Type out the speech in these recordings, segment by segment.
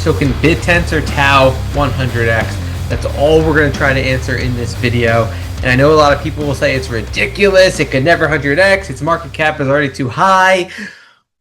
subnets token Bittensor TAO 100x. That's all we're going to try to answer in this video. And I know a lot of people will say it's ridiculous, it could never 100x, its market cap is already too high.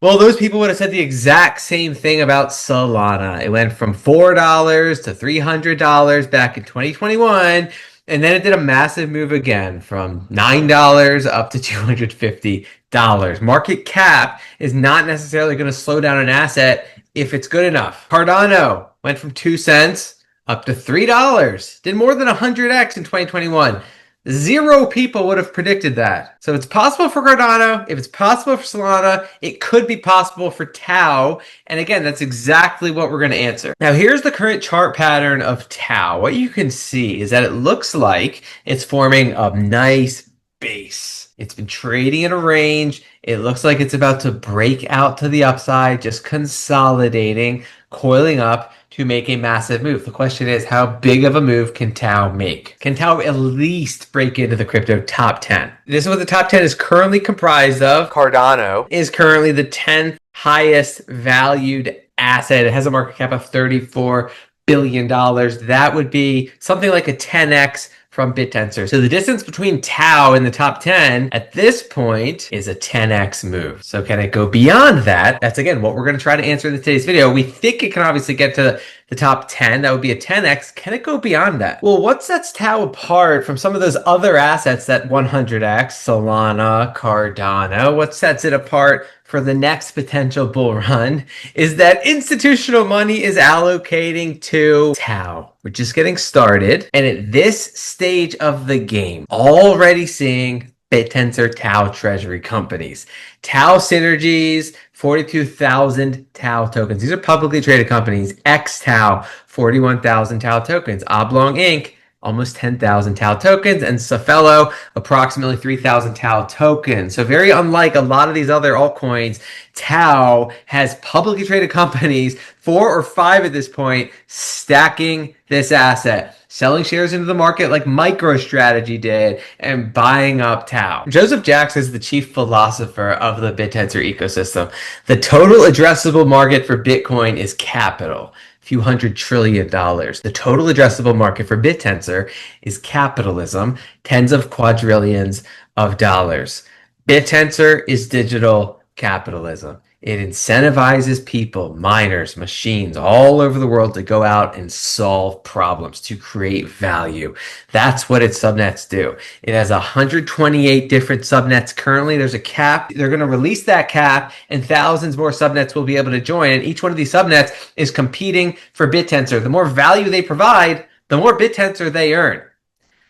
Well, those people would have said the exact same thing about Solana. It went from $4 to $300 back in 2021, and then it did a massive move again from $9 up to $250. Market cap is not necessarily going to slow down an asset if it's good enough. Cardano went from 2 cents up to $3. Did more than 100x in 2021. 0 people would have predicted that. So it's possible for Cardano. If it's possible for Solana, it could be possible for TAO. And again, that's exactly what we're going to answer. Now, here's the current chart pattern of TAO. What you can see is that it looks like it's forming a nice base. It's been trading in a range. It looks like it's about to break out to the upside, just consolidating, coiling up to make a massive move. The question is, how big of a move can TAO make? Can TAO at least break into the crypto top 10? This is what the top 10 is currently comprised of. Cardano is currently the 10th highest valued asset. It has a market cap of $34 billion. That would be something like a 10x from Bittensor. So the distance between TAO and the top 10 at this point is a 10x move. So can it go beyond that? That's again what we're going to try to answer in today's video. We think it can obviously get to the top 10. That would be a 10x. Can it go beyond that? Well, what sets TAO apart from some of those other assets that 100x, Solana, Cardano, what sets it apart for the next potential bull run is that institutional money is allocating to TAO. We're just getting started. And at this stage of the game, already seeing Bittensor TAO treasury companies. TAO Synergies, 42,000 TAO tokens. These are publicly traded companies. XTAO, 41,000 TAO tokens. Oblong Inc., almost 10,000 TAO tokens, and Safello, approximately 3,000 TAO tokens. So very unlike a lot of these other altcoins, TAO has publicly traded companies, 4 or 5 at this point, stacking this asset, selling shares into the market like MicroStrategy did, and buying up TAO. Joseph Jackson is the chief philosopher of the Bittensor ecosystem. The total addressable market for Bitcoin is capital. Few $100 trillion. The total addressable market for Bittensor is capitalism, tens of quadrillions of dollars. Bittensor is digital capitalism. It incentivizes people, miners, machines all over the world to go out and solve problems, to create value. That's what its subnets do. It has 128 different subnets currently. There's a cap. They're going to release that cap, and thousands more subnets will be able to join. And each one of these subnets is competing for Bittensor. The more value they provide, the more Bittensor they earn.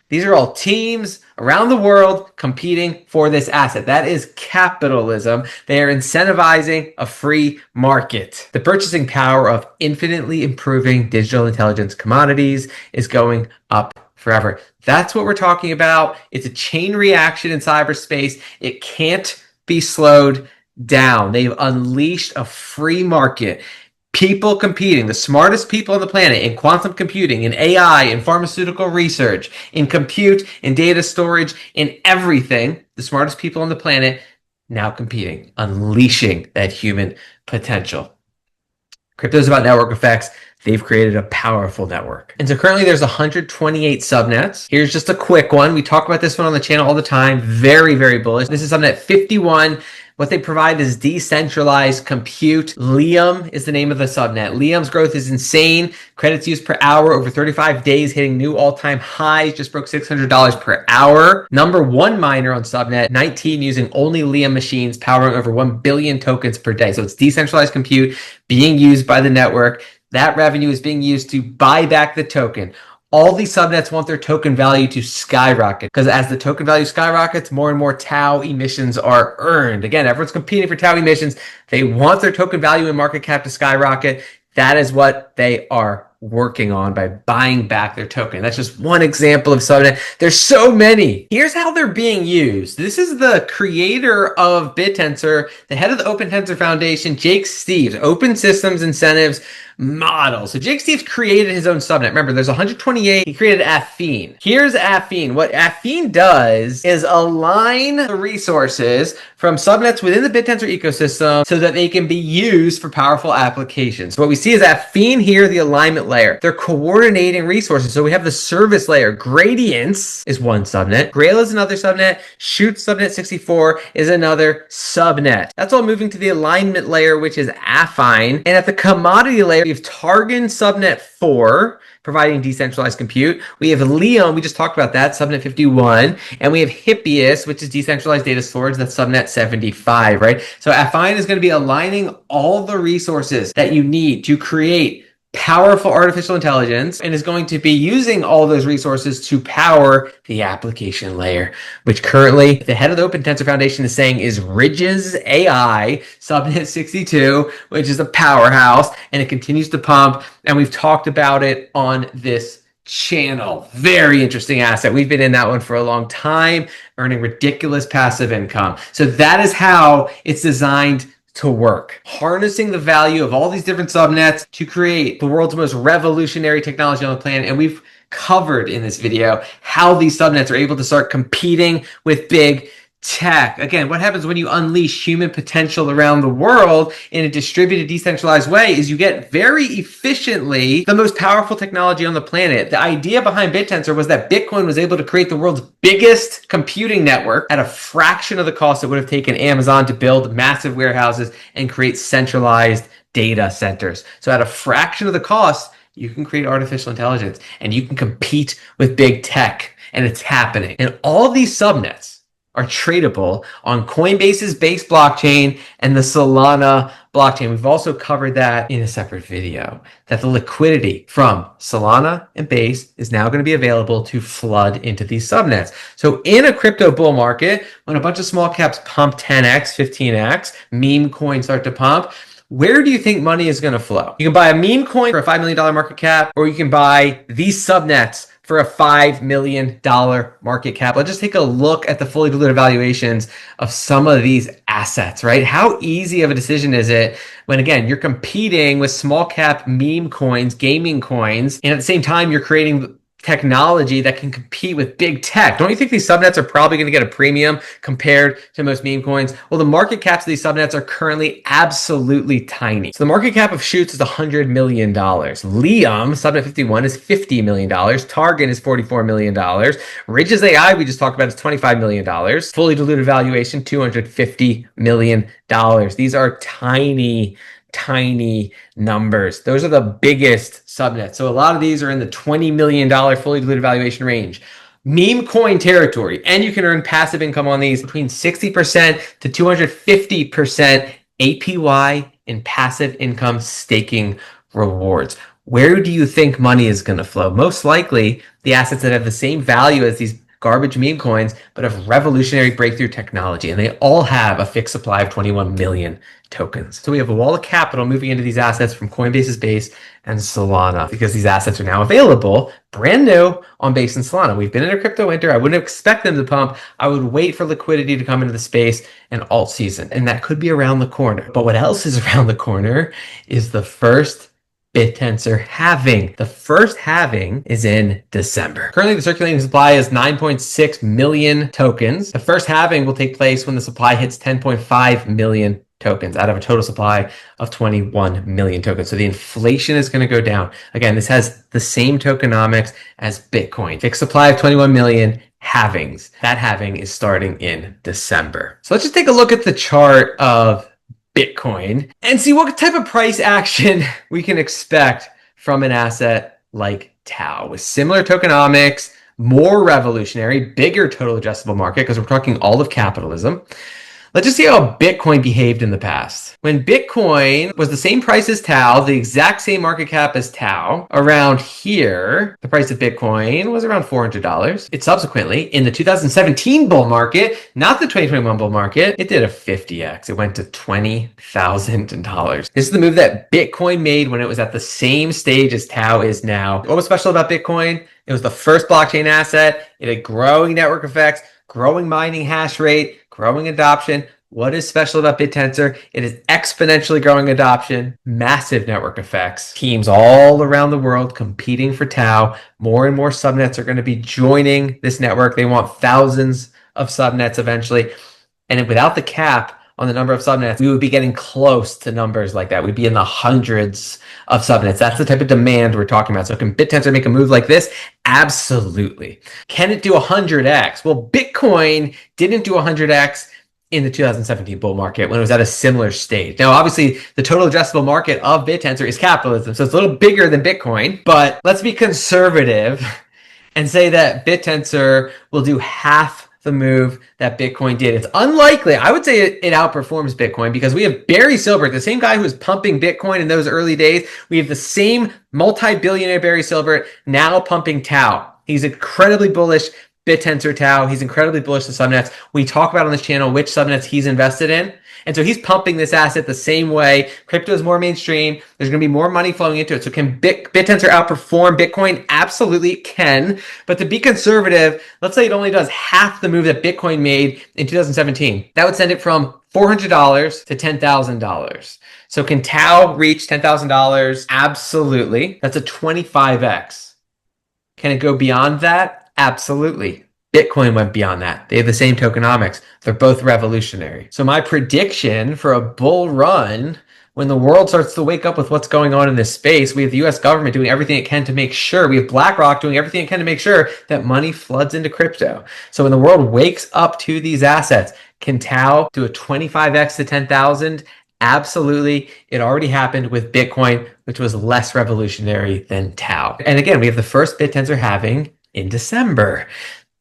These are all teams around the world competing for this asset. That is capitalism. They are incentivizing a free market. The purchasing power of infinitely improving digital intelligence commodities is going up forever. That's what we're talking about. It's a chain reaction in cyberspace. It can't be slowed down. They've unleashed a free market. People competing, the smartest people on the planet in quantum computing, in AI, in pharmaceutical research, in compute, in data storage, in everything, the smartest people on the planet now competing, unleashing that human potential. Crypto is about network effects. They've created a powerful network. And so currently there's 128 subnets. Here's just a quick one. We talk about this one on the channel all the time. Very, very bullish. This is subnet 51. What they provide is decentralized compute. Liam is the name of the subnet. Liam's growth is insane. Credits used per hour over 35 days, hitting new all-time highs. Just broke $600 per hour. Number 1 miner on subnet 19 using only Liam machines, powering over 1 billion tokens per day. So it's decentralized compute being used by the network. That revenue is being used to buy back the token. All these subnets want their token value to skyrocket because as the token value skyrockets, more and more TAO emissions are earned. Again, everyone's competing for TAO emissions. They want their token value and market cap to skyrocket. That is what they are working on by buying back their token. That's just one example of subnet. There's so many. Here's how they're being used. This is the creator of Bittensor, the head of the Open Tensor Foundation, Jake Steeves. Open systems incentives model. So Jake Steeves created his own subnet. Remember, there's 128. He created Affine. Here's Affine. What Affine does is align the resources from subnets within the Bittensor ecosystem so that they can be used for powerful applications. So what we see is Affine here, the alignment layer. They're coordinating resources. So we have the service layer. Gradients is one subnet. Grail is another subnet. Shoot subnet 64 is another subnet. That's all moving to the alignment layer, which is Affine. And at the commodity layer, we have Targan subnet 4, providing decentralized compute. We have Leon, we just talked about that, subnet 51. And we have Hippias, which is decentralized data storage, that's subnet 75, right? So Affine is going to be aligning all the resources that you need to create powerful artificial intelligence and is going to be using all those resources to power the application layer, which currently the head of the Open Tensor Foundation is saying is Ridge's AI, subnet 62, which is a powerhouse, and it continues to pump. And we've talked about it on this channel. Very interesting asset. We've been in that one for a long time, earning ridiculous passive income. So that is how it's designed to work, harnessing the value of all these different subnets to create the world's most revolutionary technology on the planet. And we've covered in this video how these subnets are able to start competing with big tech. Again, what happens when you unleash human potential around the world in a distributed, decentralized way is you get very efficiently the most powerful technology on the planet. The idea behind Bittensor was that Bitcoin was able to create the world's biggest computing network at a fraction of the cost it would have taken Amazon to build massive warehouses and create centralized data centers. So at a fraction of the cost, you can create artificial intelligence and you can compete with big tech, and it's happening. And all of these subnets are tradable on Coinbase's Base blockchain and the Solana blockchain. We've also covered that in a separate video, that the liquidity from Solana and Base is now going to be available to flood into these subnets. So in a crypto bull market, when a bunch of small caps pump 10x, 15x, meme coins start to pump, where do you think money is going to flow? You can buy a meme coin for a $5 million market cap, or you can buy these subnets for a $5 million market cap. Let's just take a look at the fully diluted valuations of some of these assets, right? How easy of a decision is it when, again, you're competing with small cap meme coins, gaming coins, and at the same time, you're creating technology that can compete with big tech? Don't you think these subnets are probably going to get a premium compared to most meme coins? Well, the market caps of these subnets are currently absolutely tiny. So the market cap of Shoots is $100 million. Liam, subnet 51, is $50 million. Targan is $44 million. Ridge's AI, we just talked about, is $25 million. Fully diluted valuation, $250 million. These are tiny numbers. Those are the biggest subnets. So a lot of these are in the $20 million fully diluted valuation range. Meme coin territory. And you can earn passive income on these between 60% to 250% APY in passive income staking rewards. Where do you think money is going to flow? Most likely the assets that have the same value as these garbage meme coins, but have revolutionary breakthrough technology. And they all have a fixed supply of 21 million tokens. So we have a wall of capital moving into these assets from Coinbase's Base and Solana, because these assets are now available brand new on Base and Solana. We've been in a crypto winter. I wouldn't expect them to pump. I would wait for liquidity to come into the space and alt season. And that could be around the corner. But what else is around the corner is the first Bittensor halving. The first halving is in December. Currently, the circulating supply is 9.6 million tokens. The first halving will take place when the supply hits 10.5 million tokens out of a total supply of 21 million tokens. So the inflation is going to go down. Again, this has the same tokenomics as Bitcoin. Fixed supply of 21 million, halvings. That halving is starting in December. So let's just take a look at the chart of Bitcoin and see what type of price action we can expect from an asset like TAO with similar tokenomics, more revolutionary, bigger total addressable market, because we're talking all of capitalism. Let's just see how Bitcoin behaved in the past. When Bitcoin was the same price as TAO, the exact same market cap as TAO, around here, the price of Bitcoin was around $400. It subsequently, in the 2017 bull market, not the 2021 bull market, it did a 50x. It went to $20,000. This is the move that Bitcoin made when it was at the same stage as TAO is now. What was special about Bitcoin? It was the first blockchain asset. It had growing network effects, growing mining hash rate, growing adoption, What is special about Bittensor? It is exponentially growing adoption, massive network effects, teams all around the world competing for TAO. More and more subnets are going to be joining this network. They want thousands of subnets eventually. And without the cap on the number of subnets, we would be getting close to numbers like that. We'd be in the hundreds of subnets. That's the type of demand we're talking about. So can Bittensor make a move like this? Absolutely. Can it do 100x? Well, Bitcoin didn't do 100x in the 2017 bull market when it was at a similar stage. Now, obviously, the total addressable market of Bittensor is capitalism, so it's a little bigger than Bitcoin, but let's be conservative and say that Bittensor will do half the move that Bitcoin did. It's unlikely. I would say it outperforms Bitcoin because we have Barry Silbert, the same guy who was pumping Bitcoin in those early days. We have the same multi-billionaire Barry Silbert now pumping TAO. He's incredibly bullish Bittensor TAO. He's incredibly bullish to subnets. We talk about on this channel which subnets he's invested in. And so he's pumping this asset the same way. Crypto is more mainstream. There's going to be more money flowing into it. So can Bittensor outperform Bitcoin? Absolutely can. But to be conservative, let's say it only does half the move that Bitcoin made in 2017. That would send it from $400 to $10,000. So can TAO reach $10,000? Absolutely. That's a 25x. Can it go beyond that? Absolutely. Bitcoin went beyond that. They have the same tokenomics. They're both revolutionary. So my prediction for a bull run, when the world starts to wake up with what's going on in this space, we have the US government doing everything it can to make sure, we have BlackRock doing everything it can to make sure that money floods into crypto. So when the world wakes up to these assets, can TAO do a 25x to 10,000? Absolutely. It already happened with Bitcoin, which was less revolutionary than TAO. And again, we have the first Bittensor halving in December.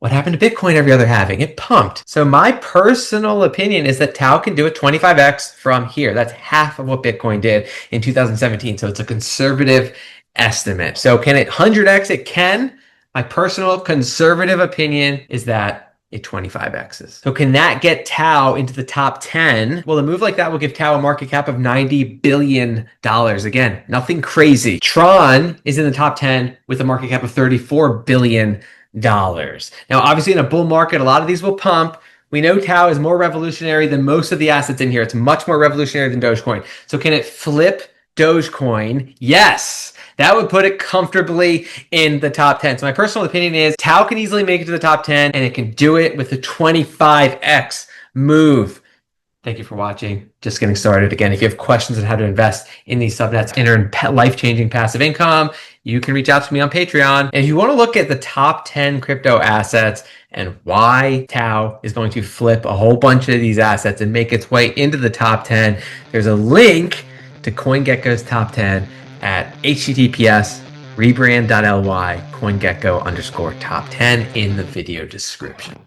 What happened to Bitcoin every other halving? It pumped. So my personal opinion is that TAO can do a 25x from here. That's half of what Bitcoin did in 2017. So it's a conservative estimate. So can it 100x? It can. My personal conservative opinion is that it 25x's. So can that get TAO into the top 10? Well, a move like that will give TAO a market cap of $90 billion. Again, nothing crazy. Tron is in the top 10 with a market cap of $34 billion. Now, obviously, in a bull market, a lot of these will pump. We know TAO is more revolutionary than most of the assets in here. It's much more revolutionary than Dogecoin. So can it flip Dogecoin? Yes. That would put it comfortably in the top 10. So my personal opinion is TAO can easily make it to the top 10, and it can do it with a 25x move. Thank you for watching. Just getting started. Again, if you have questions on how to invest in these subnets and earn life-changing passive income, you can reach out to me on Patreon. And if you want to look at the top 10 crypto assets and why TAO is going to flip a whole bunch of these assets and make its way into the top 10, there's a link to CoinGecko's top 10 at https://rebrand.ly CoinGecko_top 10 in the video description.